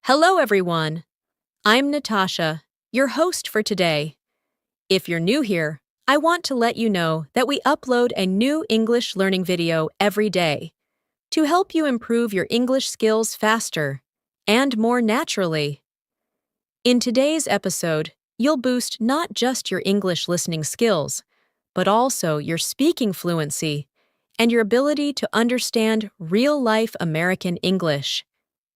Hello, everyone. I'm Natasha, your host for today. If you're new here, I want to let you know that we upload a new English learning video every day to help you improve your English skills faster and more naturally. In today's episode, you'll boost not just your English listening skills, but also your speaking fluency and your ability to understand real-life American English.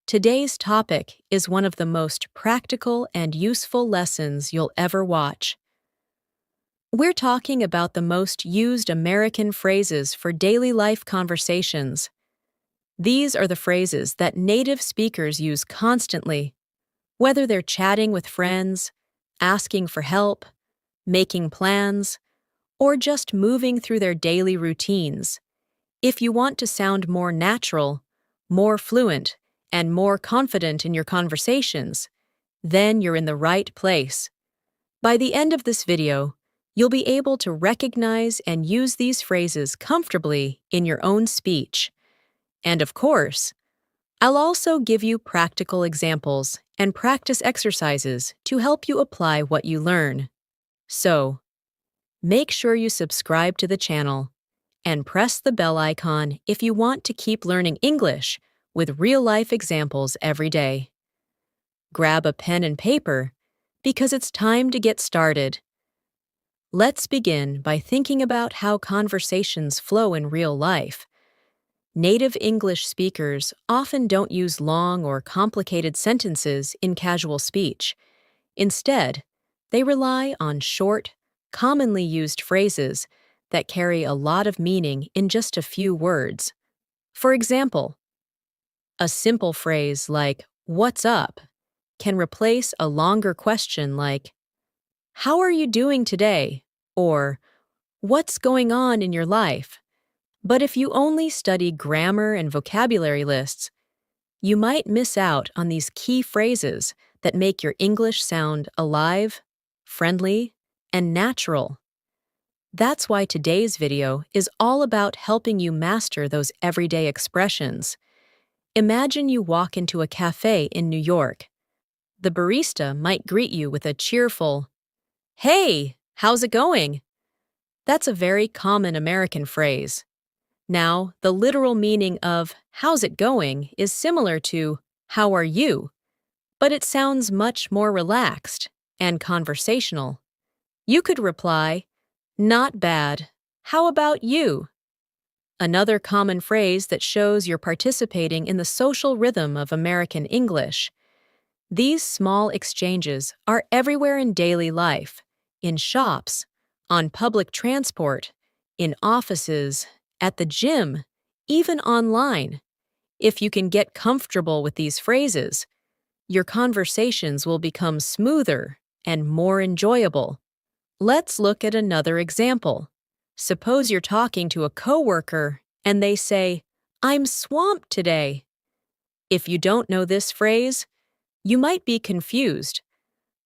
Today's topic is one of the most practical and useful lessons you'll ever watch. We're talking about the most used American phrases for daily life conversations. These are the phrases that native speakers use constantly, whether they're chatting with friends, asking for help, making plans, or just moving through their daily routines. If you want to sound more natural, more fluent, and more confident in your conversations, then you're in the right place. By the end of this video, you'll be able to recognize and use these phrases comfortably in your own speech. And of course, I'll also give you practical examples and practice exercises to help you apply what you learn. So, make sure you subscribe to the channel and press the bell icon if you want to keep learning English with real-life examples every day. Grab a pen and paper because it's time to get started. Let's begin by thinking about how conversations flow in real life. Native English speakers often don't use long or complicated sentences in casual speech. Instead, they rely on short, commonly used phrases that carry a lot of meaning in just a few words. For example, a simple phrase like, "What's up?" can replace a longer question like, "How are you doing today?" or "What's going on in your life?" But if you only study grammar and vocabulary lists, you might miss out on these key phrases that make your English sound alive, friendly, and natural. That's why today's video is all about helping you master those everyday expressions. Imagine you walk into a cafe in New York. The barista might greet you with a cheerful, "Hey, how's it going?" That's a very common American phrase. Now, the literal meaning of "how's it going" is similar to "how are you?" but it sounds much more relaxed and conversational. You could reply, "Not bad. How about you?" Another common phrase that shows you're participating in the social rhythm of American English. These small exchanges are everywhere in daily life, in shops, on public transport, in offices, at the gym, even online. If you can get comfortable with these phrases, your conversations will become smoother and more enjoyable. Let's look at another example. Suppose you're talking to a coworker and they say, "I'm swamped today." If you don't know this phrase, you might be confused.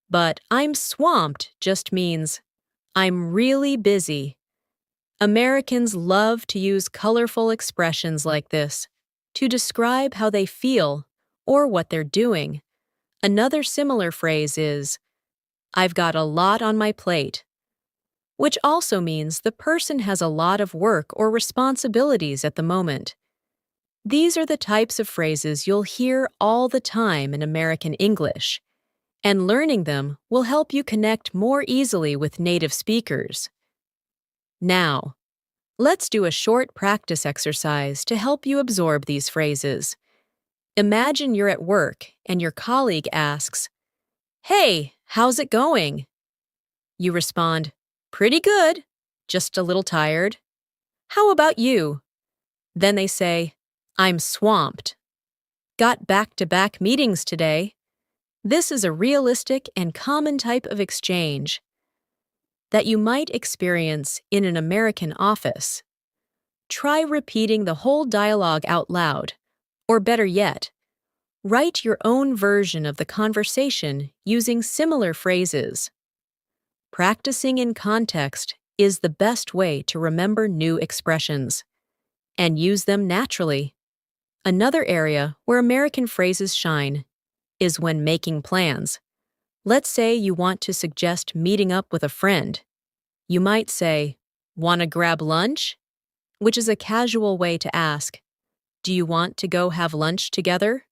But "I'm swamped" just means, "I'm really busy." Americans love to use colorful expressions like this to describe how they feel or what they're doing. Another similar phrase is, "I've got a lot on my plate," which also means the person has a lot of work or responsibilities at the moment. These are the types of phrases you'll hear all the time in American English, and learning them will help you connect more easily with native speakers. Now, let's do a short practice exercise to help you absorb these phrases. Imagine you're at work and your colleague asks, "Hey, how's it going?" You respond, "Pretty good, just a little tired." "How about you?" Then they say, "I'm swamped. Got back-to-back meetings today." This is a realistic and common type of exchange that you might experience in an American office. Try repeating the whole dialogue out loud, or better yet, write your own version of the conversation using similar phrases. Practicing in context is the best way to remember new expressions and use them naturally. Another area where American phrases shine is when making plans. Let's say you want to suggest meeting up with a friend. You might say, "Wanna grab lunch?" Which is a casual way to ask, "Do you want to go have lunch together?"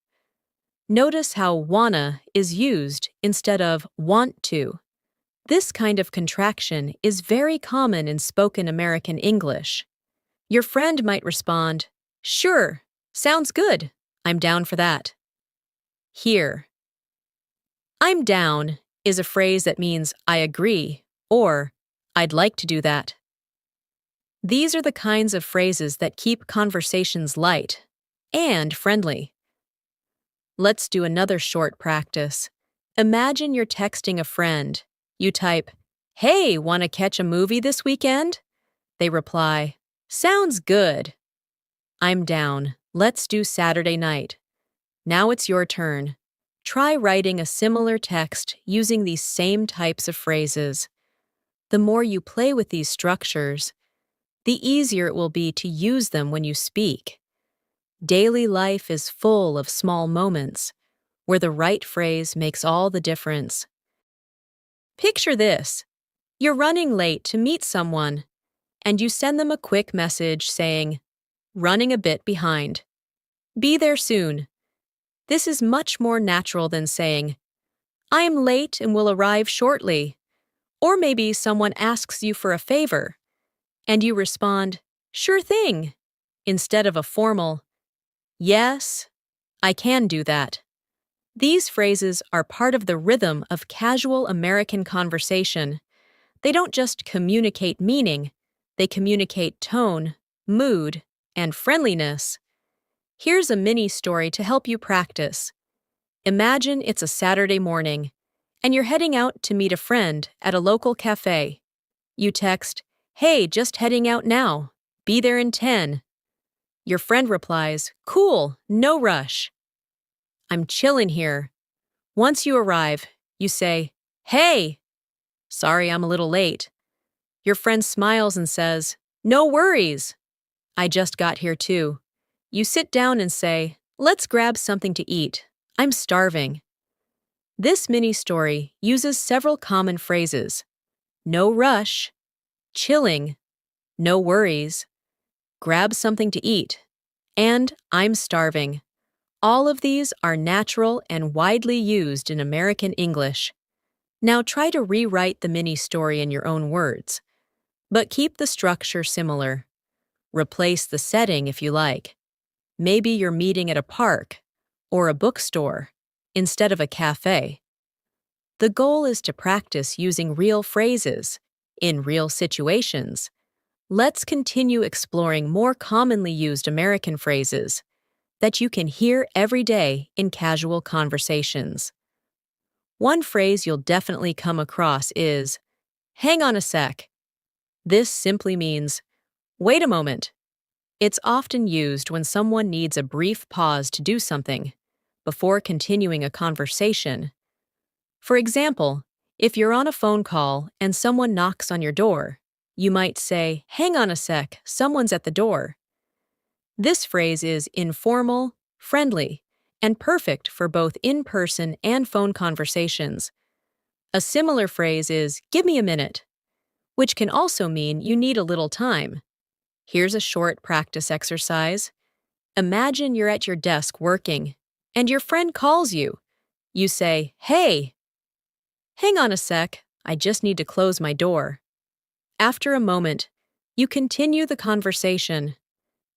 Notice how wanna is used instead of want to. This kind of contraction is very common in spoken American English. Your friend might respond, "Sure, sounds good. I'm down for that." Here, "I'm down" is a phrase that means "I agree" or "I'd like to do that." These are the kinds of phrases that keep conversations light and friendly. Let's do another short practice. Imagine you're texting a friend. You type, "Hey, wanna catch a movie this weekend?" They reply, "Sounds good." "I'm down. Let's do Saturday night." Now it's your turn. Try writing a similar text using these same types of phrases. The more you play with these structures, the easier it will be to use them when you speak. Daily life is full of small moments where the right phrase makes all the difference. Picture this. You're running late to meet someone, and you send them a quick message saying, "Running a bit behind. Be there soon." This is much more natural than saying, "I am late and will arrive shortly." Or maybe someone asks you for a favor, and you respond, "Sure thing," instead of a formal, "Yes, I can do that." These phrases are part of the rhythm of casual American conversation. They don't just communicate meaning, they communicate tone, mood, and friendliness. Here's a mini story to help you practice. Imagine it's a Saturday morning, and you're heading out to meet a friend at a local cafe. You text, "Hey, just heading out now. Be there in 10. Your friend replies, "Cool, no rush." "I'm chillin' here." Once you arrive, you say, "Hey, sorry I'm a little late." Your friend smiles and says, "No worries. I just got here too." You sit down and say, "Let's grab something to eat. I'm starving." This mini story uses several common phrases: no rush, chilling, no worries, grab something to eat, and I'm starving. All of these are natural and widely used in American English. Now try to rewrite the mini story in your own words, but keep the structure similar. Replace the setting if you like. Maybe you're meeting at a park or a bookstore instead of a cafe. The goal is to practice using real phrases in real situations. Let's continue exploring more commonly used American phrases that you can hear every day in casual conversations. One phrase you'll definitely come across is, "Hang on a sec." This simply means, "Wait a moment." It's often used when someone needs a brief pause to do something before continuing a conversation. For example, if you're on a phone call and someone knocks on your door, you might say, "Hang on a sec, someone's at the door." This phrase is informal, friendly, and perfect for both in-person and phone conversations. A similar phrase is, "Give me a minute," which can also mean you need a little time. Here's a short practice exercise. Imagine you're at your desk working, and your friend calls you. You say, "Hey, hang on a sec, I just need to close my door." After a moment, you continue the conversation.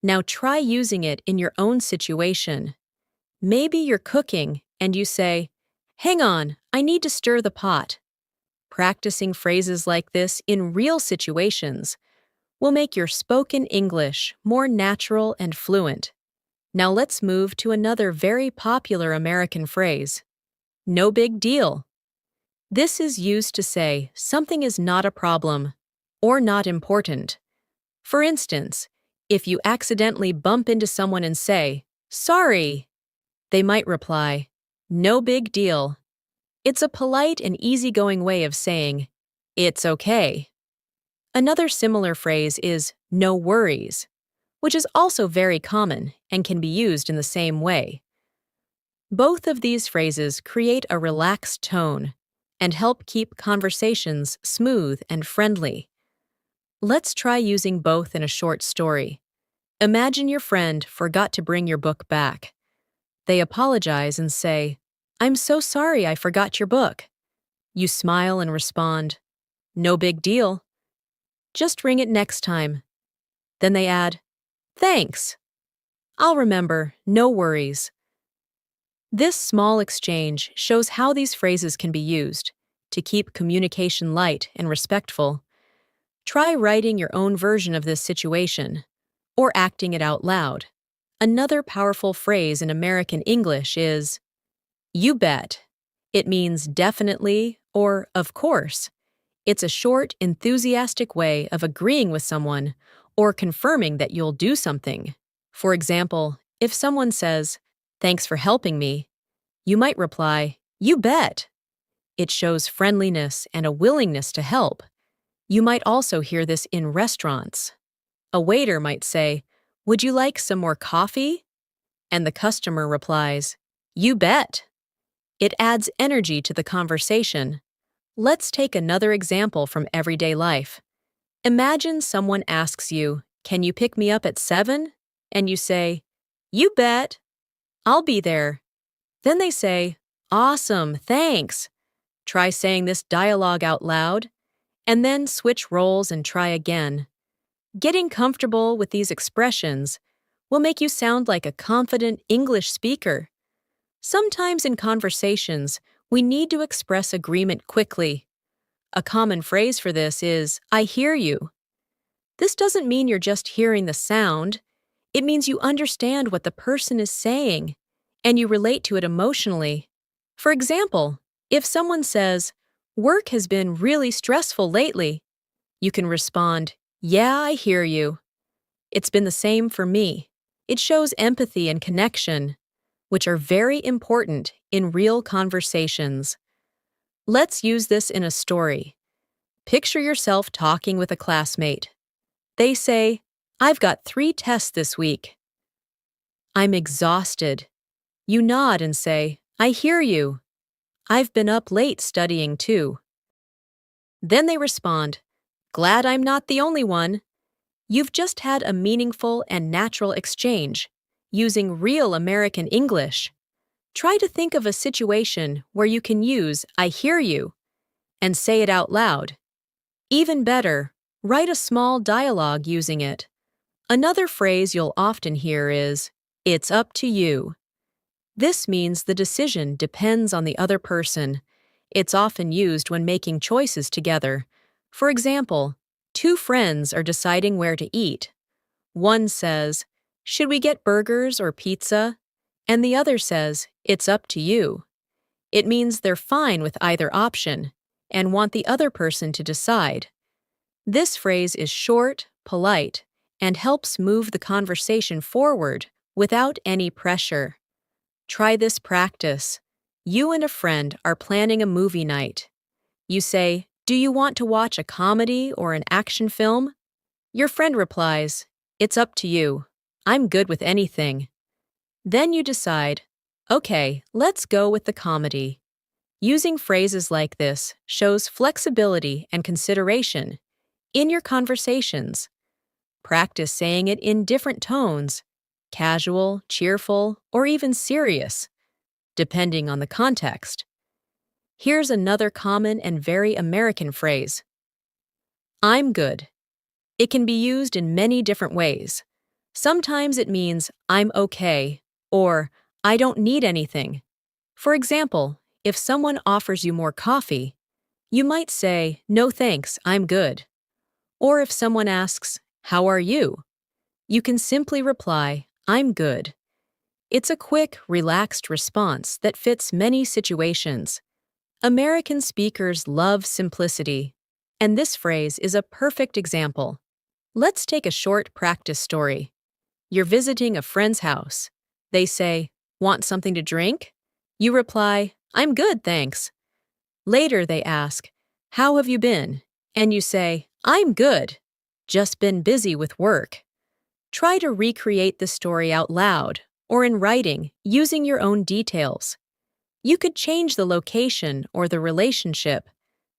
Now try using it in your own situation. Maybe you're cooking and you say, "Hang on, I need to stir the pot." Practicing phrases like this in real situations will make your spoken English more natural and fluent. Now let's move to another very popular American phrase, "No big deal." This is used to say something is not a problem or not important. For instance, if you accidentally bump into someone and say, "Sorry," they might reply, "No big deal." It's a polite and easygoing way of saying, "It's okay." Another similar phrase is "no worries," which is also very common and can be used in the same way. Both of these phrases create a relaxed tone and help keep conversations smooth and friendly. Let's try using both in a short story. Imagine your friend forgot to bring your book back. They apologize and say, "I'm so sorry I forgot your book." You smile and respond, "No big deal. Just bring it next time." Then they add, "Thanks. I'll remember, no worries." This small exchange shows how these phrases can be used to keep communication light and respectful. Try writing your own version of this situation or acting it out loud. Another powerful phrase in American English is, "You bet." It means definitely or of course. It's a short, enthusiastic way of agreeing with someone or confirming that you'll do something. For example, if someone says, "Thanks for helping me," you might reply, "You bet." It shows friendliness and a willingness to help. You might also hear this in restaurants. A waiter might say, "Would you like some more coffee?" And the customer replies, "You bet." It adds energy to the conversation. Let's take another example from everyday life. Imagine someone asks you, "Can you pick me up at 7?" And you say, "You bet. I'll be there." Then they say, "Awesome, thanks." Try saying this dialogue out loud, and then switch roles and try again. Getting comfortable with these expressions will make you sound like a confident English speaker. Sometimes in conversations, we need to express agreement quickly. A common phrase for this is, "I hear you." This doesn't mean you're just hearing the sound. It means you understand what the person is saying, and you relate to it emotionally. For example, if someone says, "Work has been really stressful lately," you can respond, "Yeah, I hear you. It's been the same for me." It shows empathy and connection, which are very important in real conversations. Let's use this in a story. Picture yourself talking with a classmate. They say, "I've got 3 tests this week. I'm exhausted." You nod and say, "I hear you. I've been up late studying too." Then they respond, "Glad I'm not the only one." You've just had a meaningful and natural exchange, using real American English. Try to think of a situation where you can use "I hear you" and say it out loud. Even better, write a small dialogue using it. Another phrase you'll often hear is, "It's up to you." This means the decision depends on the other person. It's often used when making choices together. For example, 2 friends are deciding where to eat. One says, "Should we get burgers or pizza?" And the other says, "It's up to you." It means they're fine with either option and want the other person to decide. This phrase is short, polite, and helps move the conversation forward without any pressure. Try this practice. You and a friend are planning a movie night. You say, "Do you want to watch a comedy or an action film?" Your friend replies, "It's up to you. I'm good with anything." Then you decide, "Okay, let's go with the comedy." Using phrases like this shows flexibility and consideration in your conversations. Practice saying it in different tones, casual, cheerful, or even serious, depending on the context. Here's another common and very American phrase. "I'm good." It can be used in many different ways. Sometimes it means "I'm okay" or "I don't need anything." For example, if someone offers you more coffee, you might say, "No thanks, I'm good." Or if someone asks, "How are you?" you can simply reply, "I'm good." It's a quick, relaxed response that fits many situations. American speakers love simplicity, and this phrase is a perfect example. Let's take a short practice story. You're visiting a friend's house. They say, "Want something to drink?" You reply, "I'm good, thanks." Later they ask, "How have you been?" And you say, "I'm good. Just been busy with work." Try to recreate the story out loud or in writing using your own details. You could change the location or the relationship.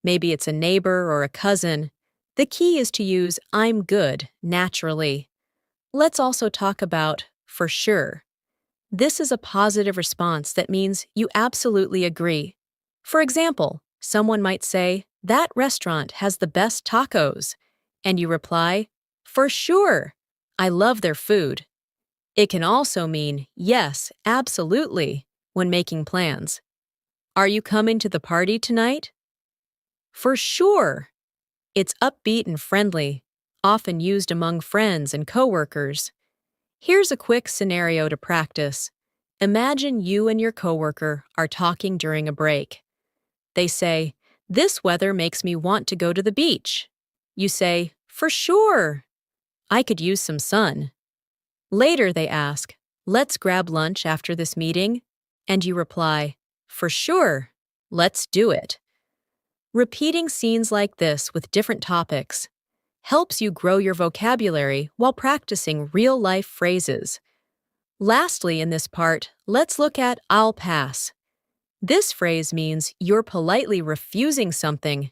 Maybe it's a neighbor or a cousin. The key is to use I'm good naturally. Let's also talk about for sure. This is a positive response that means you absolutely agree. For example, someone might say, "That restaurant has the best tacos." And you reply, "For sure. I love their food." It can also mean, "Yes, absolutely," when making plans. "Are you coming to the party tonight?" For sure. It's upbeat and friendly, often used among friends and coworkers. Here's a quick scenario to practice. Imagine you and your coworker are talking during a break. They say, "This weather makes me want to go to the beach." You say, "For sure. I could use some sun." Later they ask, "Let's grab lunch after this meeting." And you reply, "For sure. Let's do it." Repeating scenes like this with different topics helps you grow your vocabulary while practicing real-life phrases. Lastly, in this part, let's look at I'll pass. This phrase means you're politely refusing something.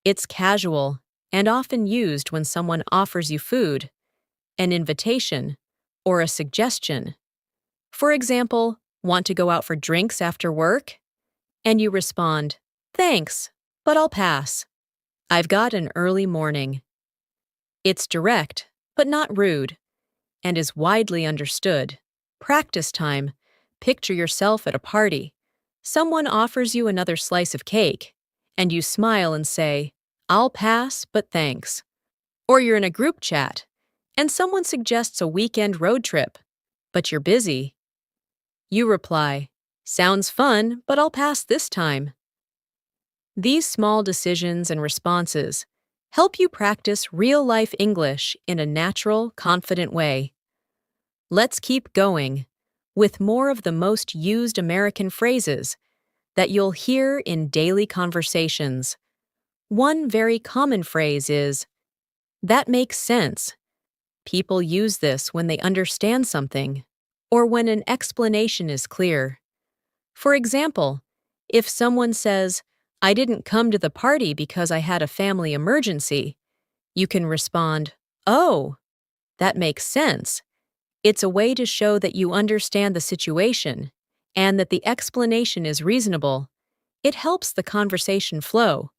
It's casual and often used when someone offers you food, an invitation, or a suggestion. For example, want to go out for drinks after work? And you respond, "Thanks, but I'll pass. I've got an early morning." It's direct, but not rude, and is widely understood. Practice time. Picture yourself at a party. Someone offers you another slice of cake, and you smile and say, "I'll pass, but thanks." Or you're in a group chat, and someone suggests a weekend road trip, but you're busy. You reply, "Sounds fun, but I'll pass this time." These small decisions and responses help you practice real-life English in a natural, confident way. Let's keep going with more of the most used American phrases that you'll hear in daily conversations. One very common phrase is, "That makes sense." People use this when they understand something or when an explanation is clear. For example, if someone says, "I didn't come to the party because I had a family emergency," you can respond, "Oh, that makes sense." It's a way to show that you understand the situation and that the explanation is reasonable. It helps the conversation flow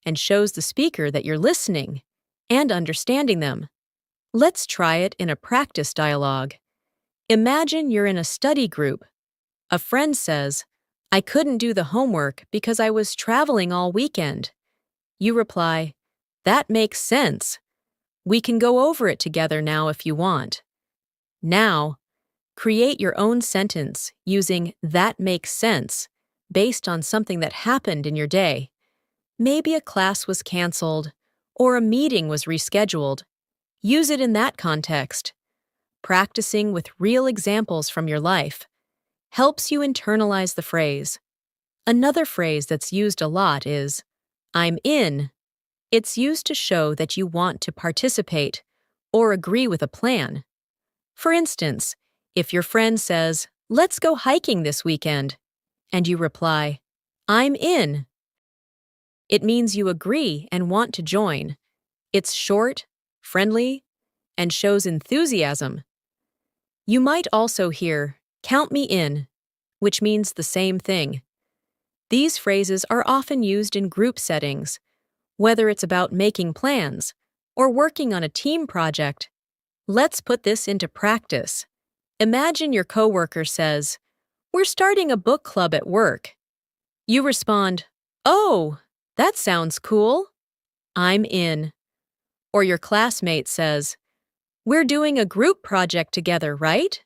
and shows the speaker that you're listening and understanding them. Let's try it in a practice dialogue. Imagine you're in a study group. A friend says, "I couldn't do the homework because I was traveling all weekend." You reply, "That makes sense. We can go over it together now if you want." Now, create your own sentence using "that makes sense" based on something that happened in your day. Maybe a class was canceled or a meeting was rescheduled. Use it in that context. Practicing with real examples from your life helps you internalize the phrase. Another phrase that's used a lot is, "I'm in." It's used to show that you want to participate or agree with a plan. For instance, if your friend says, "Let's go hiking this weekend," and you reply, "I'm in," it means you agree and want to join. It's short, friendly, and shows enthusiasm. You might also hear, "Count me in," which means the same thing. These phrases are often used in group settings, whether it's about making plans or working on a team project. Let's put this into practice. Imagine your coworker says, "We're starting a book club at work." You respond, "Oh, that sounds cool. I'm in." Or your classmate says, "We're doing a group project together, right?"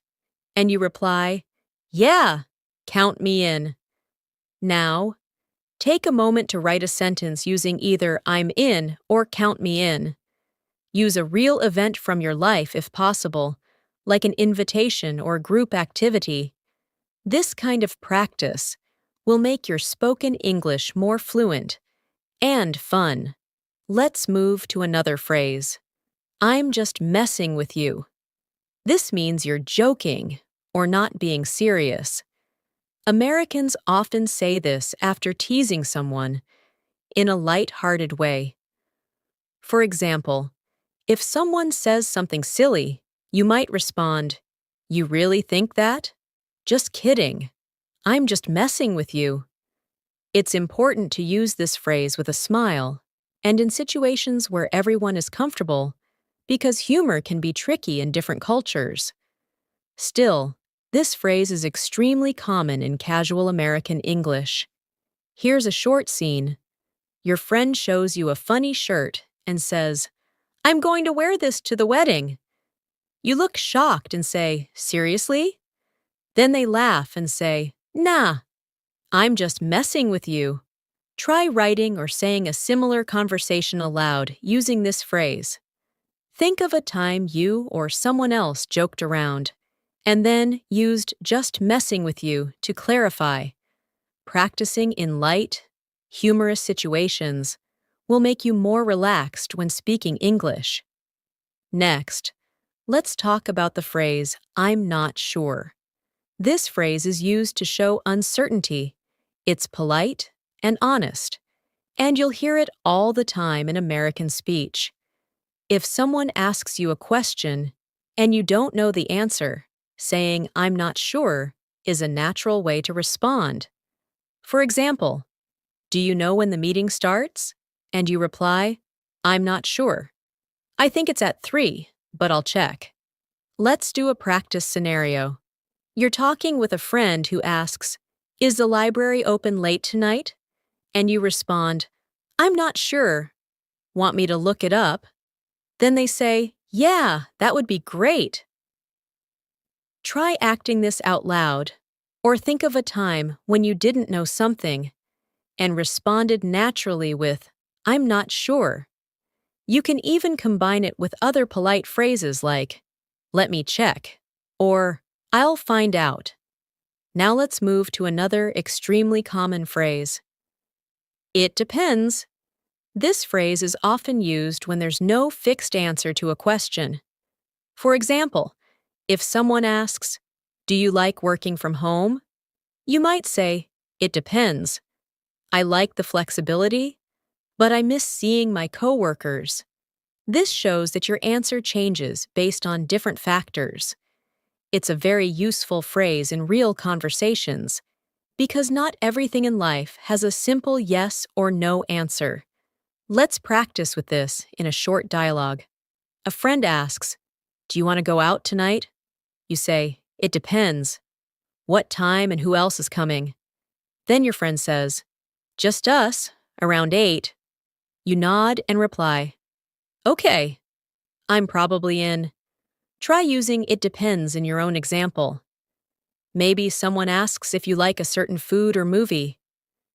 And you reply, "Yeah, count me in." Now, take a moment to write a sentence using either "I'm in" or "count me in." Use a real event from your life if possible, like an invitation or group activity. This kind of practice will make your spoken English more fluent and fun. Let's move to another phrase. "I'm just messing with you." This means you're joking or not being serious. Americans often say this after teasing someone in a light-hearted way. For example, if someone says something silly, you might respond, "You really think that? Just kidding. I'm just messing with you." It's important to use this phrase with a smile and in situations where everyone is comfortable, because humor can be tricky in different cultures. Still, this phrase is extremely common in casual American English. Here's a short scene. Your friend shows you a funny shirt and says, "I'm going to wear this to the wedding." You look shocked and say, "Seriously?" Then they laugh and say, "Nah, I'm just messing with you." Try writing or saying a similar conversation aloud using this phrase. Think of a time you or someone else joked around, and then used "just messing with you" to clarify. Practicing in light, humorous situations will make you more relaxed when speaking English. Next, let's talk about the phrase, "I'm not sure." This phrase is used to show uncertainty. It's polite and honest, and you'll hear it all the time in American speech. If someone asks you a question and you don't know the answer, saying, "I'm not sure," is a natural way to respond. For example, "Do you know when the meeting starts?" And you reply, "I'm not sure. I think it's at 3, but I'll check." Let's do a practice scenario. You're talking with a friend who asks, "Is the library open late tonight?" And you respond, "I'm not sure. Want me to look it up?" Then they say, "Yeah, that would be great." Try acting this out loud, or think of a time when you didn't know something and responded naturally with, "I'm not sure." You can even combine it with other polite phrases like, "Let me check," or "I'll find out." Now let's move to another extremely common phrase. It depends. This phrase is often used when there's no fixed answer to a question. For example, if someone asks, "Do you like working from home?" You might say, "It depends. I like the flexibility, but I miss seeing my coworkers." This shows that your answer changes based on different factors. It's a very useful phrase in real conversations because not everything in life has a simple yes or no answer. Let's practice with this in a short dialogue. A friend asks, "Do you want to go out tonight?" You say, "It depends. What time and who else is coming?" Then your friend says, "Just us, around 8. You nod and reply, "Okay, I'm probably in." Try using "it depends" in your own example. Maybe someone asks if you like a certain food or movie.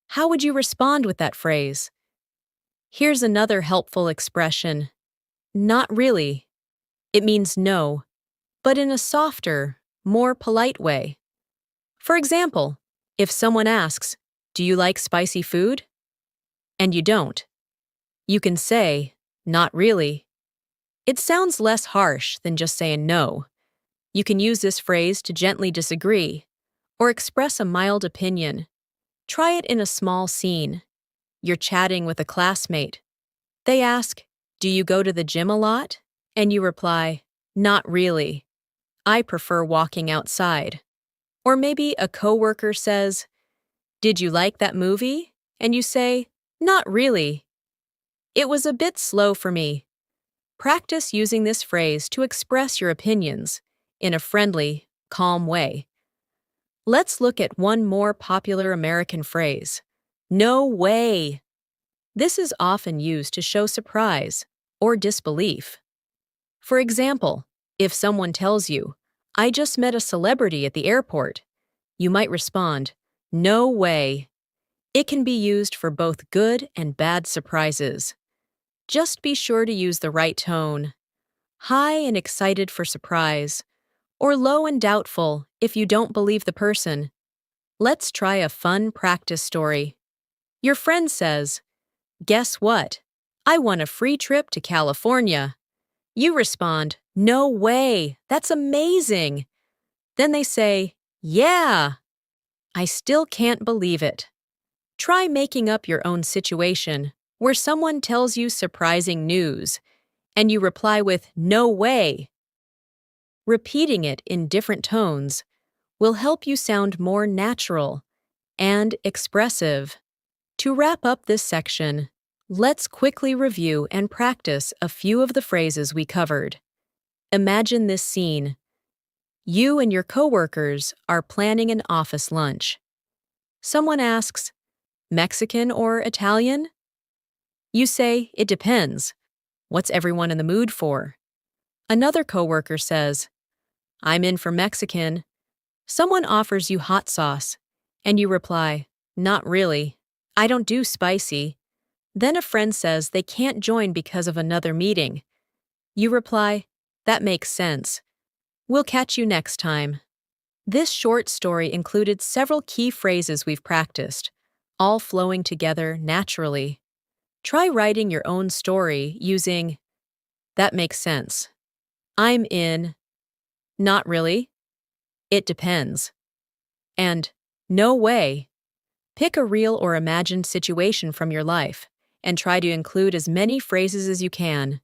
How would you respond with that phrase? Here's another helpful expression. Not really. It means no, but in a softer, more polite way. For example, if someone asks, "Do you like spicy food?" and you don't, you can say, "Not really." It sounds less harsh than just saying no. You can use this phrase to gently disagree or express a mild opinion. Try it in a small scene. You're chatting with a classmate. They ask, "Do you go to the gym a lot?" And you reply, "Not really. I prefer walking outside." Or maybe a coworker says, "Did you like that movie?" And you say, "Not really. It was a bit slow for me." Practice using this phrase to express your opinions in a friendly, calm way. Let's look at one more popular American phrase. No way. This is often used to show surprise or disbelief. For example, if someone tells you, "I just met a celebrity at the airport," you might respond, "No way." It can be used for both good and bad surprises. Just be sure to use the right tone. High and excited for surprise, or low and doubtful if you don't believe the person. Let's try a fun practice story. Your friend says, "Guess what? I won a free trip to California." You respond, "No way, that's amazing." Then they say, "Yeah, I still can't believe it." Try making up your own situation where someone tells you surprising news and you reply with, "No way." Repeating it in different tones will help you sound more natural and expressive. To wrap up this section, let's quickly review and practice a few of the phrases we covered. Imagine this scene. You and your coworkers are planning an office lunch. Someone asks, "Mexican or Italian?" You say, "It depends. What's everyone in the mood for?" Another coworker says, "I'm in for Mexican." Someone offers you hot sauce, and you reply, "Not really. I don't do spicy." Then a friend says they can't join because of another meeting. You reply, "That makes sense. We'll catch you next time." This short story included several key phrases we've practiced, all flowing together naturally. Try writing your own story using "That makes sense." "I'm in." "Not really." "It depends." And "No way." Pick a real or imagined situation from your life and try to include as many phrases as you can.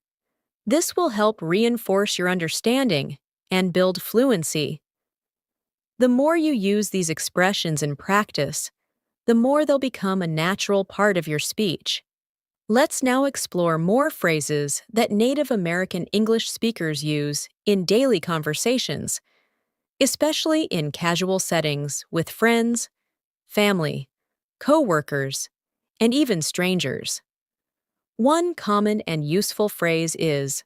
This will help reinforce your understanding and build fluency. The more you use these expressions in practice, the more they'll become a natural part of your speech. Let's now explore more phrases that Native American English speakers use in daily conversations, especially in casual settings with friends, family, coworkers, and even strangers. One common and useful phrase is,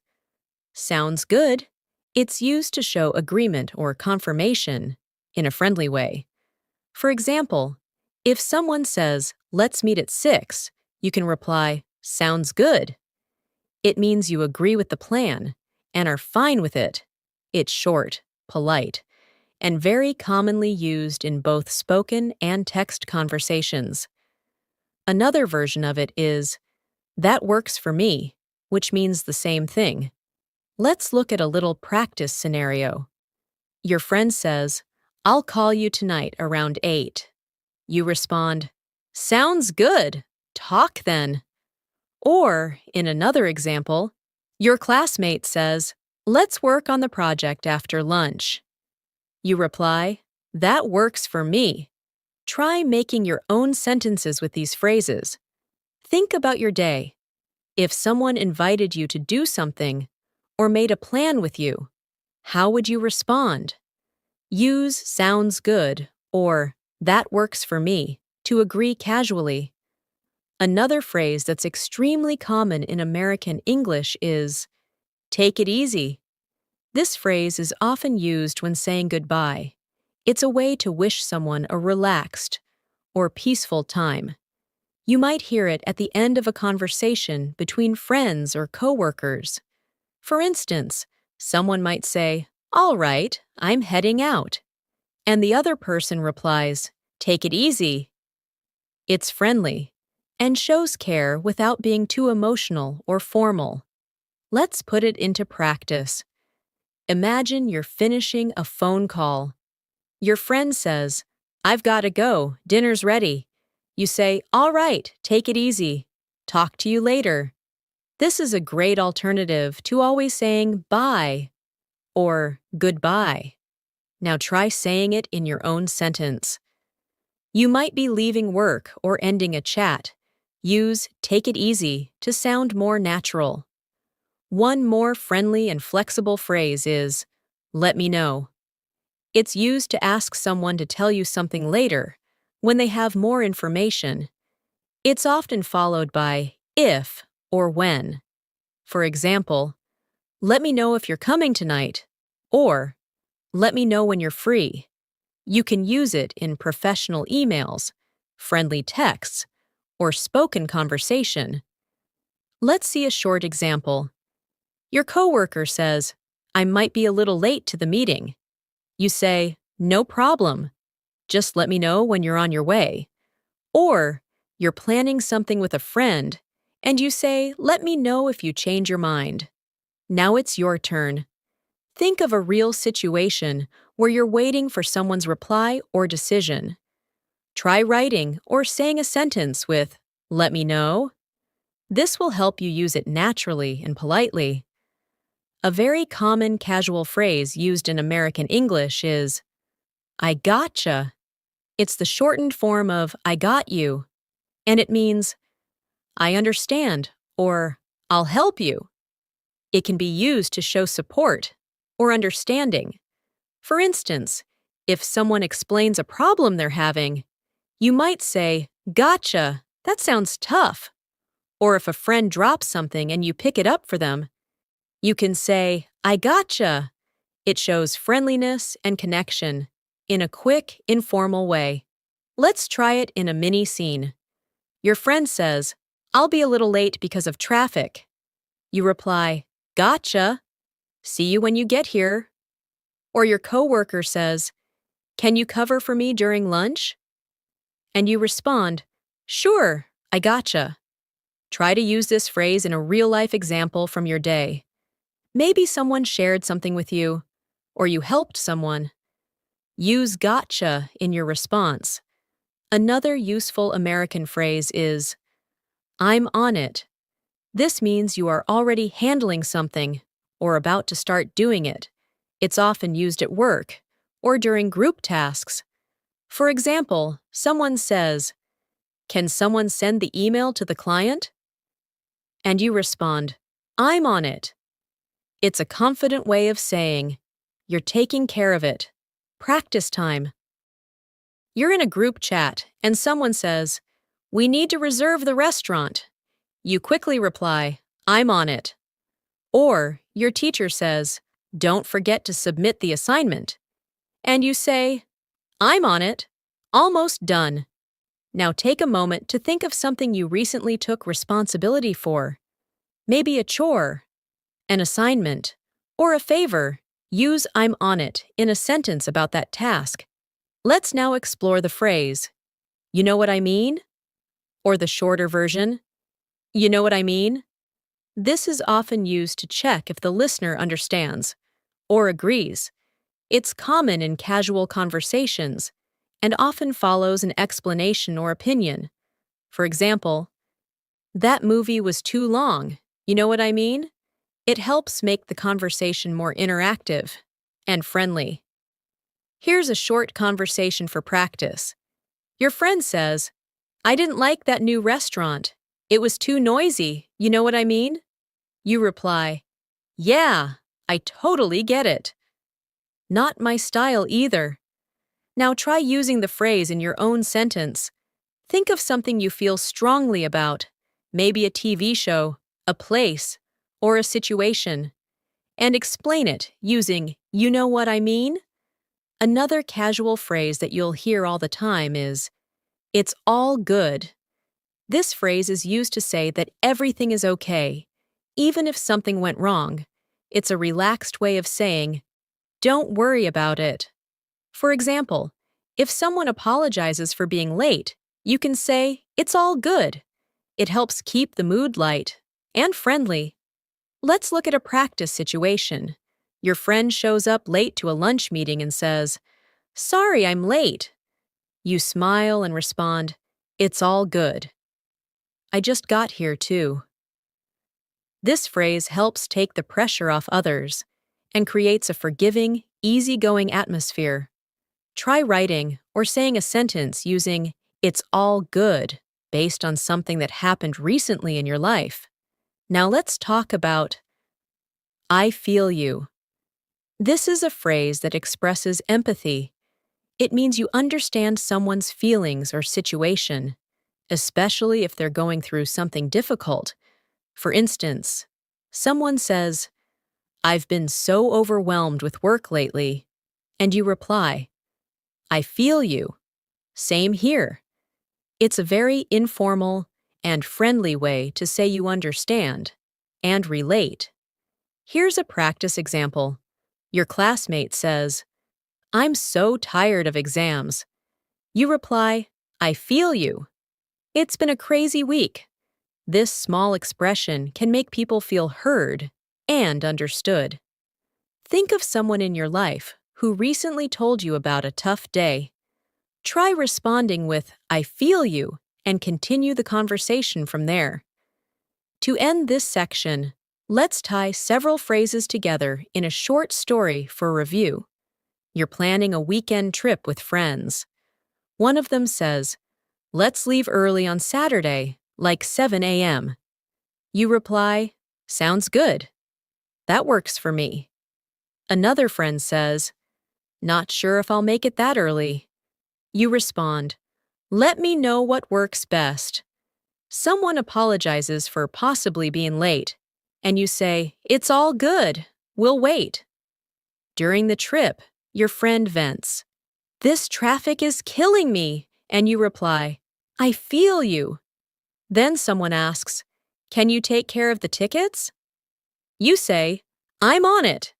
"Sounds good." It's used to show agreement or confirmation in a friendly way. For example, if someone says, "Let's meet at 6, you can reply, "Sounds good." It means you agree with the plan and are fine with it. It's short, polite, and very commonly used in both spoken and text conversations. Another version of it is, "That works for me," which means the same thing. Let's look at a little practice scenario. Your friend says, "I'll call you tonight around 8. You respond, "Sounds good. Talk then." Or, in another example, your classmate says, "Let's work on the project after lunch." You reply, "That works for me." Try making your own sentences with these phrases. Think about your day. If someone invited you to do something or made a plan with you, how would you respond? Use "sounds good" or "that works for me" to agree casually. Another phrase that's extremely common in American English is "take it easy." This phrase is often used when saying goodbye. It's a way to wish someone a relaxed or peaceful time. You might hear it at the end of a conversation between friends or coworkers. For instance, someone might say, "All right, I'm heading out." And the other person replies, "Take it easy." It's friendly and shows care without being too emotional or formal. Let's put it into practice. Imagine you're finishing a phone call. Your friend says, "I've got to go, dinner's ready." You say, "All right, take it easy. Talk to you later." This is a great alternative to always saying bye or goodbye. Now try saying it in your own sentence. You might be leaving work or ending a chat. Use "take it easy" to sound more natural. One more friendly and flexible phrase is, "let me know." It's used to ask someone to tell you something later, when they have more information. It's often followed by "if" or "when." For example, "Let me know if you're coming tonight," or "Let me know when you're free." You can use it in professional emails, friendly texts, or spoken conversation. Let's see a short example. Your coworker says, "I might be a little late to the meeting." You say, "No problem. Just let me know when you're on your way." Or you're planning something with a friend, and you say, "Let me know if you change your mind." Now it's your turn. Think of a real situation where you're waiting for someone's reply or decision. Try writing or saying a sentence with, "Let me know." This will help you use it naturally and politely. A very common casual phrase used in American English is, "I gotcha." It's the shortened form of "I got you," and it means, "I understand," or "I'll help you." It can be used to show support or understanding. For instance, if someone explains a problem they're having, you might say, "Gotcha, that sounds tough." Or if a friend drops something and you pick it up for them, you can say, "I gotcha." It shows friendliness and connection in a quick, informal way. Let's try it in a mini scene. Your friend says, "I'll be a little late because of traffic." You reply, "Gotcha. See you when you get here." Or your coworker says, "Can you cover for me during lunch?" And you respond, "Sure, I gotcha." Try to use this phrase in a real-life example from your day. Maybe someone shared something with you, or you helped someone. Use gotcha in your response. Another useful American phrase is, "I'm on it." This means you are already handling something or about to start doing it. It's often used at work or during group tasks. For example, someone says, "Can someone send the email to the client?" And you respond, "I'm on it." It's a confident way of saying, "You're taking care of it. Practice time." You're in a group chat and someone says, "We need to reserve the restaurant." You quickly reply, "I'm on it." Or your teacher says, "Don't forget to submit the assignment." And you say, "I'm on it. Almost done." Now take a moment to think of something you recently took responsibility for. Maybe a chore, an assignment, or a favor. Use "I'm on it" in a sentence about that task. Let's now explore the phrase, "You know what I mean?" Or the shorter version, "You know what I mean?" This is often used to check if the listener understands or agrees. It's common in casual conversations and often follows an explanation or opinion. For example, "That movie was too long. You know what I mean?" It helps make the conversation more interactive and friendly. Here's a short conversation for practice. Your friend says, "I didn't like that new restaurant. It was too noisy. You know what I mean?" You reply, "Yeah, I totally get it." "Not my style either." Now try using the phrase in your own sentence. Think of something you feel strongly about, maybe a TV show, a place, or a situation, and explain it using "You know what I mean?" Another casual phrase that you'll hear all the time is, "It's all good." This phrase is used to say that everything is okay, even if something went wrong. It's a relaxed way of saying, "Don't worry about it." For example, if someone apologizes for being late, you can say, "It's all good." It helps keep the mood light and friendly. Let's look at a practice situation. Your friend shows up late to a lunch meeting and says, "Sorry, I'm late." You smile and respond, "It's all good. I just got here too." This phrase helps take the pressure off others and creates a forgiving, easygoing atmosphere. Try writing or saying a sentence using "It's all good" based on something that happened recently in your life. Now let's talk about "I feel you." This is a phrase that expresses empathy. It means you understand someone's feelings or situation, especially if they're going through something difficult. For instance, someone says, "I've been so overwhelmed with work lately," and you reply, "I feel you. Same here." It's a very informal and friendly way to say you understand and relate. Here's a practice example. Your classmate says, "I'm so tired of exams." You reply, "I feel you. It's been a crazy week." This small expression can make people feel heard and understood. Think of someone in your life who recently told you about a tough day. Try responding with, I feel you, and continue the conversation from there. To end this section, let's tie several phrases together in a short story for review. You're planning a weekend trip with friends. One of them says, let's leave early on Saturday, like 7 a.m. You reply, sounds good. That works for me. Another friend says, not sure if I'll make it that early. You respond, let me know what works best. Someone apologizes for possibly being late, and you say, it's all good, we'll wait. During the trip, your friend vents, this traffic is killing me, and you reply, I feel you. Then someone asks, can you take care of the tickets? You say, I'm on it.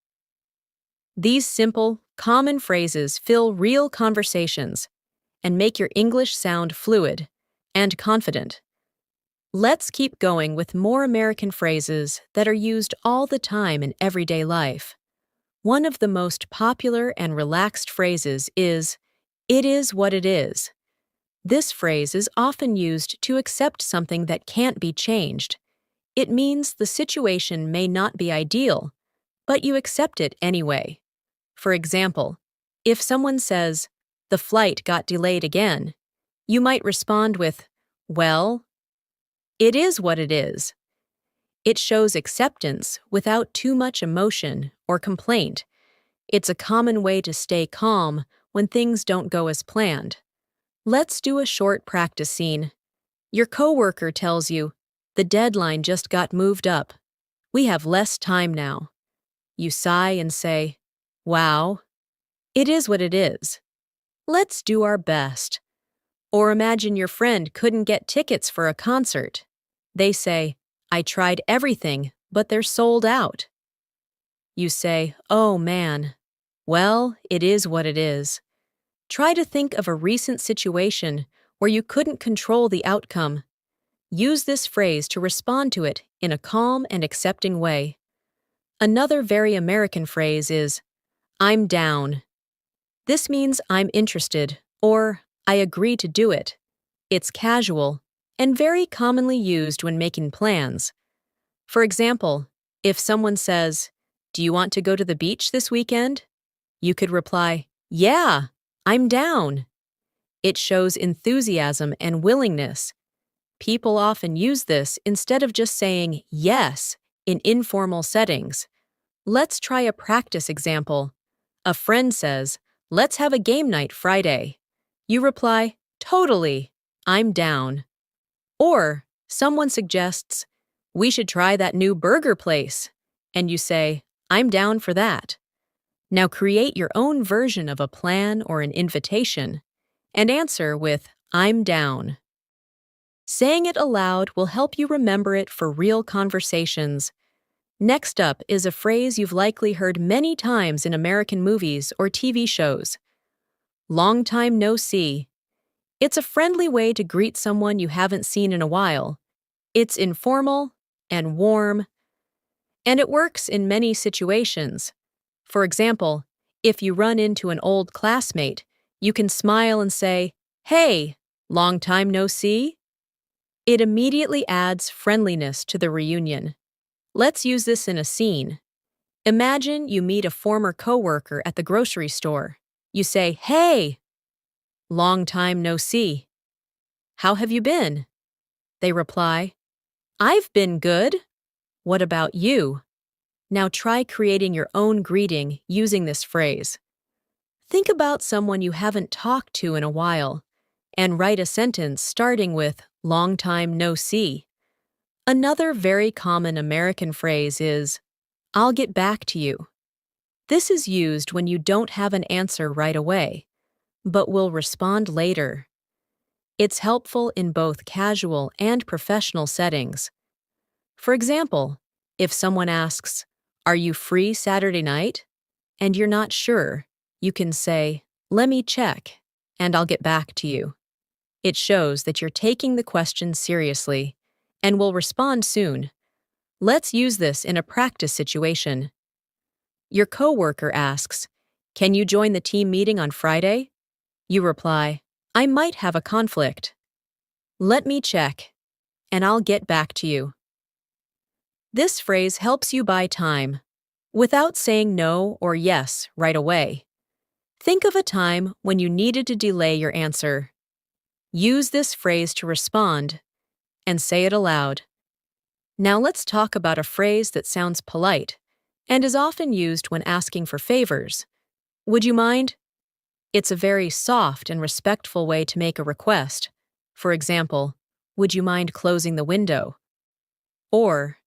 These simple, common phrases fill real conversations and make your English sound fluid and confident. Let's keep going with more American phrases that are used all the time in everyday life. One of the most popular and relaxed phrases is, it is what it is. This phrase is often used to accept something that can't be changed. It means the situation may not be ideal, but you accept it anyway. For example, if someone says, the flight got delayed again, you might respond with, well, it is what it is. It shows acceptance without too much emotion or complaint. It's a common way to stay calm when things don't go as planned. Let's do a short practice scene. Your coworker tells you, the deadline just got moved up. We have less time now. You sigh and say, wow, it is what it is. Let's do our best. Or imagine your friend couldn't get tickets for a concert. They say, I tried everything, but they're sold out. You say, oh man. Well, it is what it is. Try to think of a recent situation where you couldn't control the outcome. Use this phrase to respond to it in a calm and accepting way. Another very American phrase is, I'm down. This means I'm interested, or I agree to do it. It's casual and very commonly used when making plans. For example, if someone says, do you want to go to the beach this weekend? You could reply, yeah, I'm down. It shows enthusiasm and willingness. People often use this instead of just saying yes in informal settings. Let's try a practice example. A friend says, let's have a game night Friday. You reply, totally, I'm down. Or someone suggests, we should try that new burger place. And you say, I'm down for that. Now create your own version of a plan or an invitation and answer with, I'm down. Saying it aloud will help you remember it for real conversations. Next up is a phrase you've likely heard many times in American movies or TV shows. Long time no see. It's a friendly way to greet someone you haven't seen in a while. It's informal and warm, and it works in many situations. For example, if you run into an old classmate, you can smile and say, hey, long time no see? It immediately adds friendliness to the reunion. Let's use this in a scene. Imagine you meet a former coworker at the grocery store. You say, hey, long time no see. How have you been? They reply, I've been good. What about you? Now try creating your own greeting using this phrase. Think about someone you haven't talked to in a while and write a sentence starting with long time no see. Another very common American phrase is, I'll get back to you. This is used when you don't have an answer right away, but will respond later. It's helpful in both casual and professional settings. For example, if someone asks, are you free Saturday night? And you're not sure, you can say, let me check, and I'll get back to you. It shows that you're taking the question seriously and will respond soon. Let's use this in a practice situation. Your coworker asks, Can you join the team meeting on Friday? You reply, I might have a conflict. Let me check, and I'll get back to you. This phrase helps you buy time, without saying no or yes right away. Think of a time when you needed to delay your answer. Use this phrase to respond, and say it aloud. Now let's talk about a phrase that sounds polite and is often used when asking for favors. Would you mind? It's a very soft and respectful way to make a request. For example, would you mind closing the window? Or,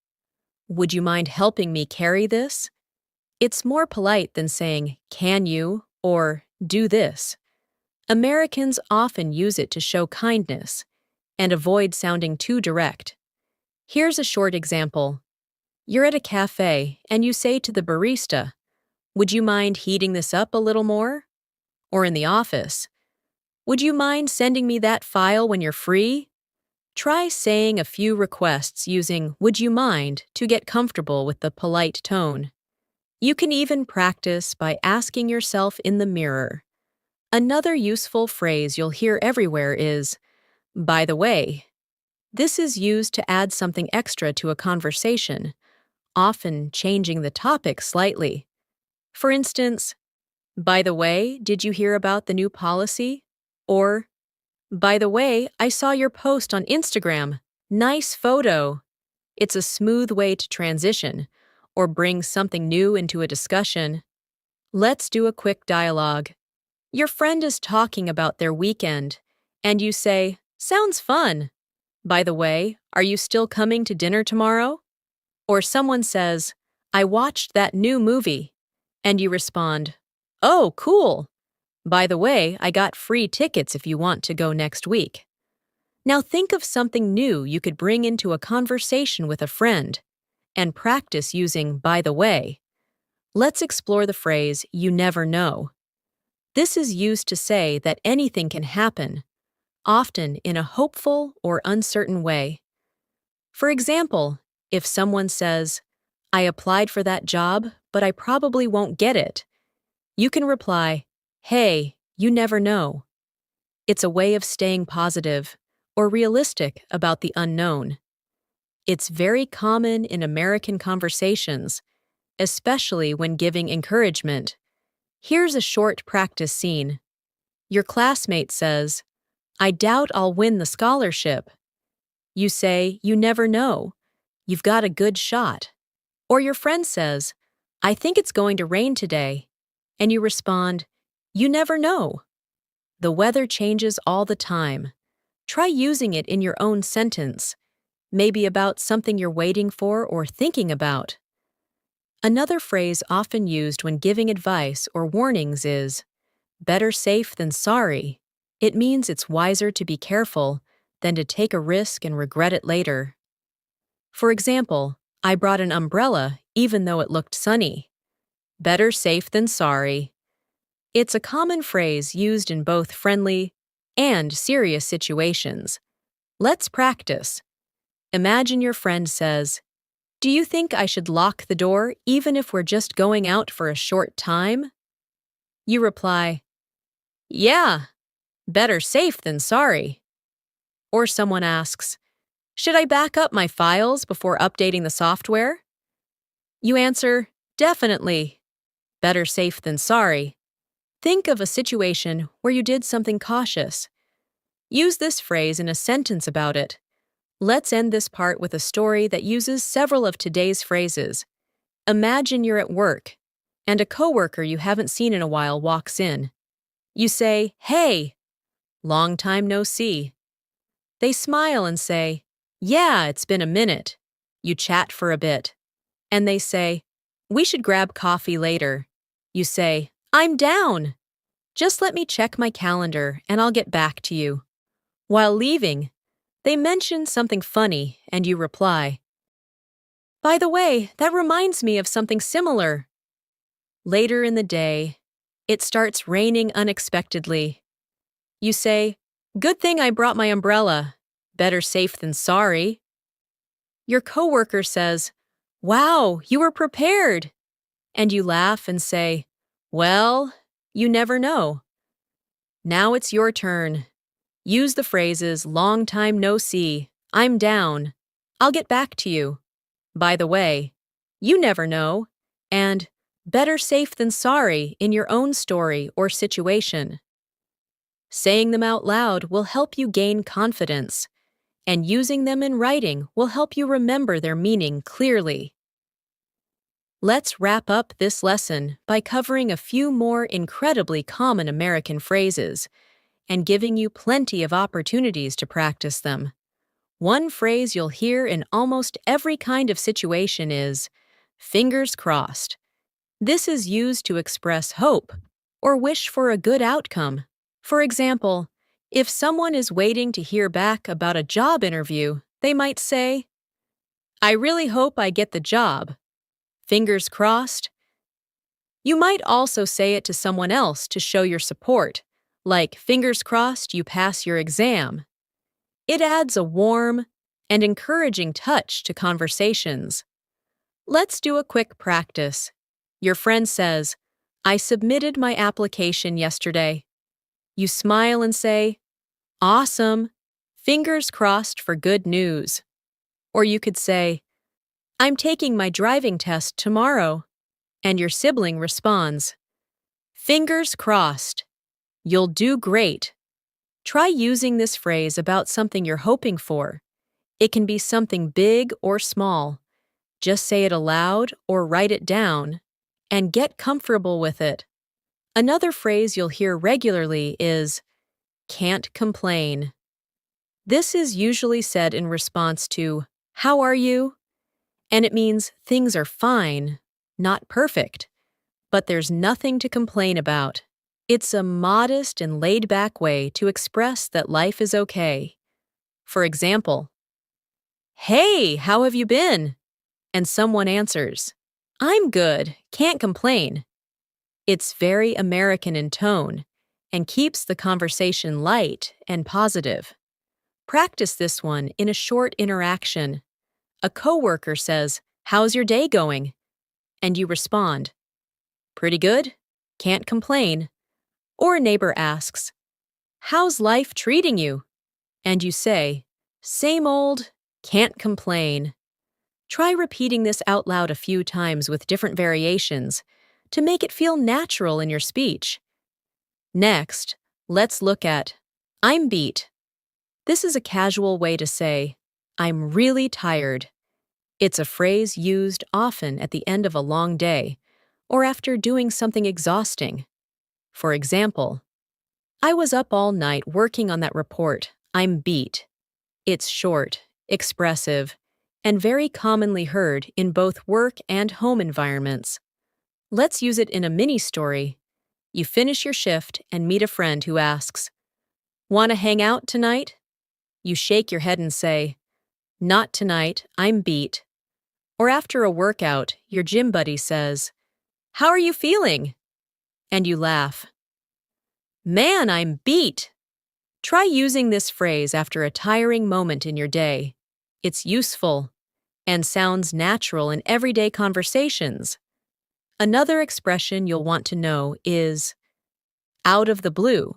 would you mind helping me carry this? It's more polite than saying, can you, or do this. Americans often use it to show kindness and avoid sounding too direct. Here's a short example. You're at a cafe and you say to the barista, would you mind heating this up a little more? Or in the office, would you mind sending me that file when you're free? Try saying a few requests using would you mind to get comfortable with the polite tone. You can even practice by asking yourself in the mirror. Another useful phrase you'll hear everywhere is, by the way. This is used to add something extra to a conversation, often changing the topic slightly. For instance, by the way, did you hear about the new policy? Or, by the way, I saw your post on Instagram. Nice photo. It's a smooth way to transition or bring something new into a discussion. Let's do a quick dialogue. Your friend is talking about their weekend, and you say, sounds fun. By the way, are you still coming to dinner tomorrow? Or someone says, I watched that new movie, and you respond, oh, cool. By the way, I got free tickets if you want to go next week. Now think of something new you could bring into a conversation with a friend and practice using by the way. Let's explore the phrase, you never know. This is used to say that anything can happen, often in a hopeful or uncertain way. For example, if someone says, I applied for that job, but I probably won't get it, you can reply, hey, you never know. It's a way of staying positive or realistic about the unknown. It's very common in American conversations, especially when giving encouragement. Here's a short practice scene. Your classmate says, I doubt I'll win the scholarship. You say, you never know. You've got a good shot. Or your friend says, I think it's going to rain today. And you respond, you never know. The weather changes all the time. Try using it in your own sentence, maybe about something you're waiting for or thinking about. Another phrase often used when giving advice or warnings is, better safe than sorry. It means it's wiser to be careful than to take a risk and regret it later. For example, I brought an umbrella even though it looked sunny. Better safe than sorry. It's a common phrase used in both friendly and serious situations. Let's practice. Imagine your friend says, do you think I should lock the door even if we're just going out for a short time? You reply, yeah, better safe than sorry. Or someone asks, should I back up my files before updating the software? You answer, definitely. Better safe than sorry. Think of a situation where you did something cautious. Use this phrase in a sentence about it. Let's end this part with a story that uses several of today's phrases. Imagine you're at work, and a coworker you haven't seen in a while walks in. You say, hey, long time no see. They smile and say, yeah, it's been a minute. You chat for a bit. And they say, we should grab coffee later. You say, I'm down. Just let me check my calendar and I'll get back to you. While leaving, they mention something funny and you reply, by the way, that reminds me of something similar. Later in the day, it starts raining unexpectedly. You say, good thing I brought my umbrella. Better safe than sorry. Your coworker says, wow, you were prepared. And you laugh and say, well, You never know. Now it's your turn. Use the phrases long time no see, I'm down, I'll get back to you, by the way, you never know, and better safe than sorry in your own story or situation. Saying them out loud will help you gain confidence, and using them in writing will help you remember their meaning clearly. Let's wrap up this lesson by covering a few more incredibly common American phrases and giving you plenty of opportunities to practice them. One phrase you'll hear in almost every kind of situation is, fingers crossed. This is used to express hope or wish for a good outcome. For example, if someone is waiting to hear back about a job interview, they might say, I really hope I get the job. Fingers crossed. You might also say it to someone else to show your support, like fingers crossed you pass your exam. It adds a warm and encouraging touch to conversations. Let's do a quick practice. Your friend says, I submitted my application yesterday. You smile and say, awesome, fingers crossed for good news. Or you could say, I'm taking my driving test tomorrow. And your sibling responds, fingers crossed. You'll do great. Try using this phrase about something you're hoping for. It can be something big or small. Just say it aloud or write it down, and get comfortable with it. Another phrase you'll hear regularly is, can't complain. This is usually said in response to, how are you? And it means things are fine, not perfect, but there's nothing to complain about. It's a modest and laid-back way to express that life is okay. For example, hey, how have you been? And someone answers, I'm good, can't complain. It's very American in tone and keeps the conversation light and positive. Practice this one in a short interaction. A coworker says, how's your day going? And you respond, pretty good, can't complain. Or a neighbor asks, how's life treating you? And you say, same old, can't complain. Try repeating this out loud a few times with different variations to make it feel natural in your speech. Next, let's look at I'm beat. This is a casual way to say, I'm really tired. It's a phrase used often at the end of a long day or after doing something exhausting. For example, I was up all night working on that report. I'm beat. It's short, expressive, and very commonly heard in both work and home environments. Let's use it in a mini story. You finish your shift and meet a friend who asks, want to hang out tonight? You shake your head and say, not tonight, I'm beat. Or after a workout, your gym buddy says, how are you feeling? And you laugh. Man, I'm beat. Try using this phrase after a tiring moment in your day. It's useful and sounds natural in everyday conversations. Another expression you'll want to know is out of the blue.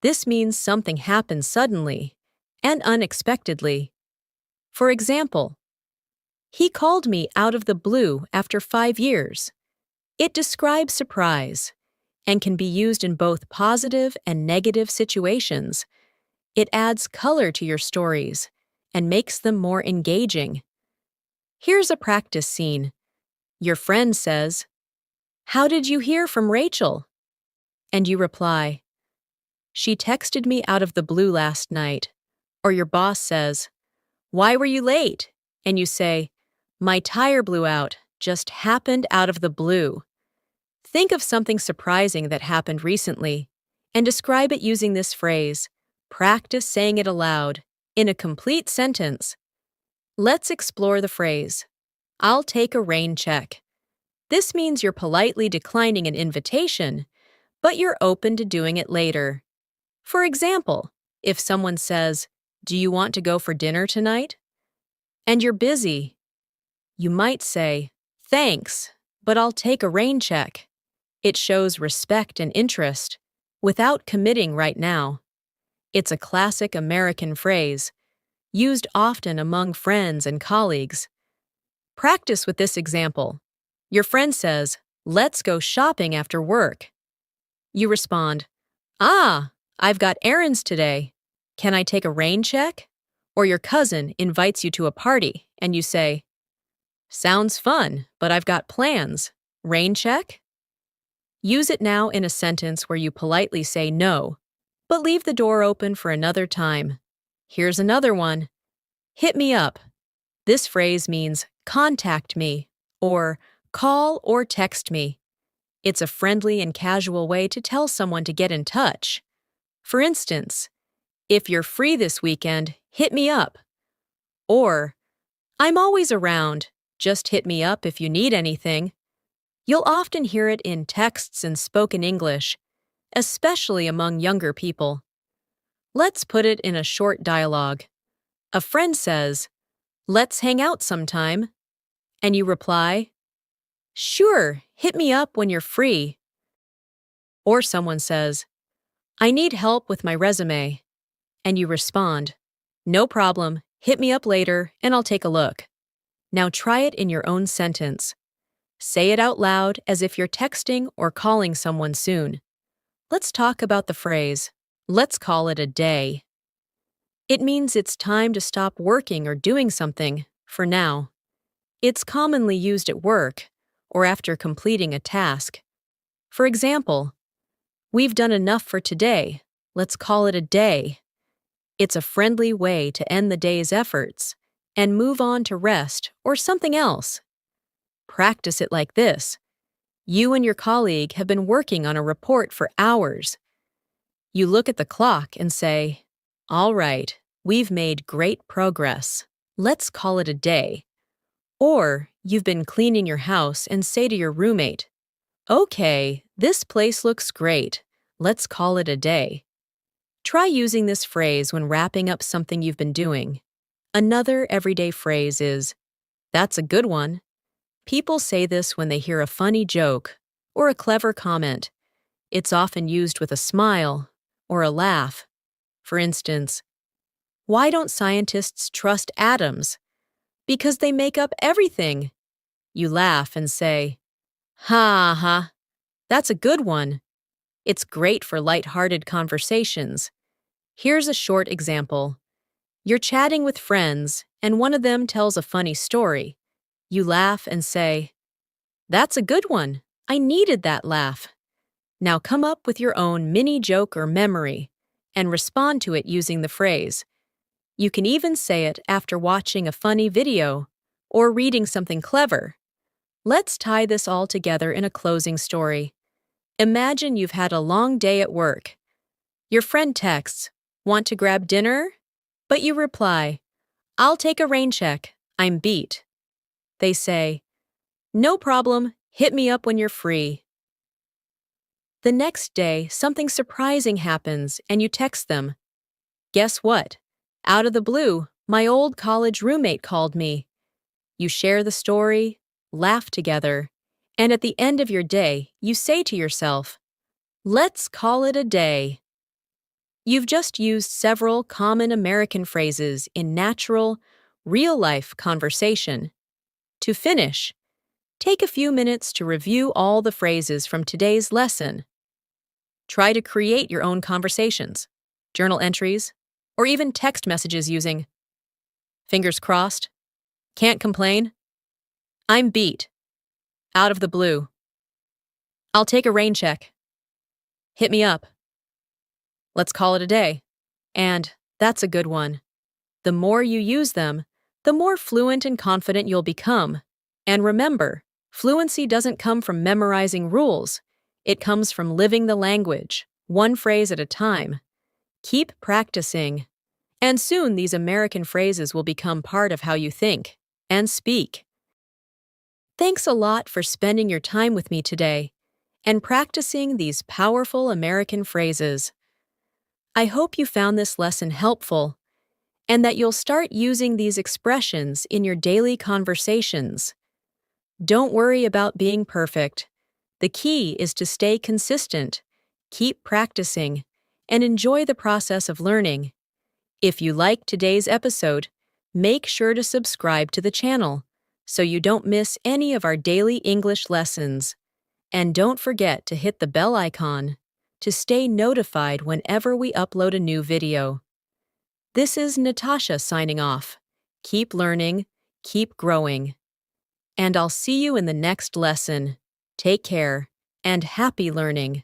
This means something happens suddenly and unexpectedly. For example, he called me out of the blue after 5 years. It describes surprise and can be used in both positive and negative situations. It adds color to your stories and makes them more engaging. Here's a practice scene. Your friend says, how did you hear from Rachel? And you reply, she texted me out of the blue last night. Or your boss says, why were you late? And you say, my tire blew out, just happened out of the blue. Think of something surprising that happened recently and describe it using this phrase. Practice saying it aloud, in a complete sentence. Let's explore the phrase, I'll take a rain check. This means you're politely declining an invitation, but you're open to doing it later. For example, if someone says, do you want to go for dinner tonight? And you're busy, you might say, thanks, but I'll take a rain check. It shows respect and interest without committing right now. It's a classic American phrase, used often among friends and colleagues. Practice with this example. Your friend says, "Let's go shopping after work." You respond, "Ah, I've got errands today. Can I take a rain check?" Or your cousin invites you to a party and you say, "Sounds fun, but I've got plans. Rain check?" Use it now in a sentence where you politely say no, but leave the door open for another time. Here's another one. Hit me up. This phrase means contact me or call or text me. It's a friendly and casual way to tell someone to get in touch. For instance, if you're free this weekend, hit me up. Or, I'm always around, just hit me up if you need anything. You'll often hear it in texts and spoken English, especially among younger people. Let's put it in a short dialogue. A friend says, "Let's hang out sometime." And you reply, "Sure, hit me up when you're free." Or someone says, "I need help with my resume." And you respond, "No problem, hit me up later and I'll take a look." Now try it in your own sentence. Say it out loud as if you're texting or calling someone soon. Let's talk about the phrase, "Let's call it a day." It means it's time to stop working or doing something, for now. It's commonly used at work or after completing a task. For example, "We've done enough for today. Let's call it a day." It's a friendly way to end the day's efforts and move on to rest or something else. Practice it like this. You and your colleague have been working on a report for hours. You look at the clock and say, "All right, we've made great progress. Let's call it a day." Or you've been cleaning your house and say to your roommate, "Okay, this place looks great. Let's call it a day." Try using this phrase when wrapping up something you've been doing. Another everyday phrase is, "That's a good one." People say this when they hear a funny joke or a clever comment. It's often used with a smile or a laugh. For instance, "Why don't scientists trust atoms?" "Because they make up everything." You laugh and say, "Ha ha, that's a good one." It's great for light-hearted conversations. Here's a short example. You're chatting with friends, and one of them tells a funny story. You laugh and say, "That's a good one. I needed that laugh." Now come up with your own mini joke or memory and respond to it using the phrase. You can even say it after watching a funny video or reading something clever. Let's tie this all together in a closing story. Imagine you've had a long day at work. Your friend texts, "Want to grab dinner?" But you reply, "I'll take a rain check. I'm beat." They say, "No problem. Hit me up when you're free." The next day, something surprising happens and you text them. "Guess what? Out of the blue, my old college roommate called me." You share the story, laugh together, and at the end of your day, you say to yourself, "Let's call it a day." You've just used several common American phrases in natural, real-life conversation. To finish, take a few minutes to review all the phrases from today's lesson. Try to create your own conversations, journal entries, or even text messages using "Fingers crossed," "Can't complain," "I'm beat," "Out of the blue," "I'll take a rain check," "Hit me up," "Let's call it a day," and "That's a good one." The more you use them, the more fluent and confident you'll become. And remember, fluency doesn't come from memorizing rules. It comes from living the language, one phrase at a time. Keep practicing. And soon these American phrases will become part of how you think and speak. Thanks a lot for spending your time with me today and practicing these powerful American phrases. I hope you found this lesson helpful and that you'll start using these expressions in your daily conversations. Don't worry about being perfect. The key is to stay consistent, keep practicing, and enjoy the process of learning. If you liked today's episode, make sure to subscribe to the channel so you don't miss any of our daily English lessons. And don't forget to hit the bell icon to stay notified whenever we upload a new video. This is Natasha signing off. Keep learning, keep growing. And I'll see you in the next lesson. Take care and happy learning.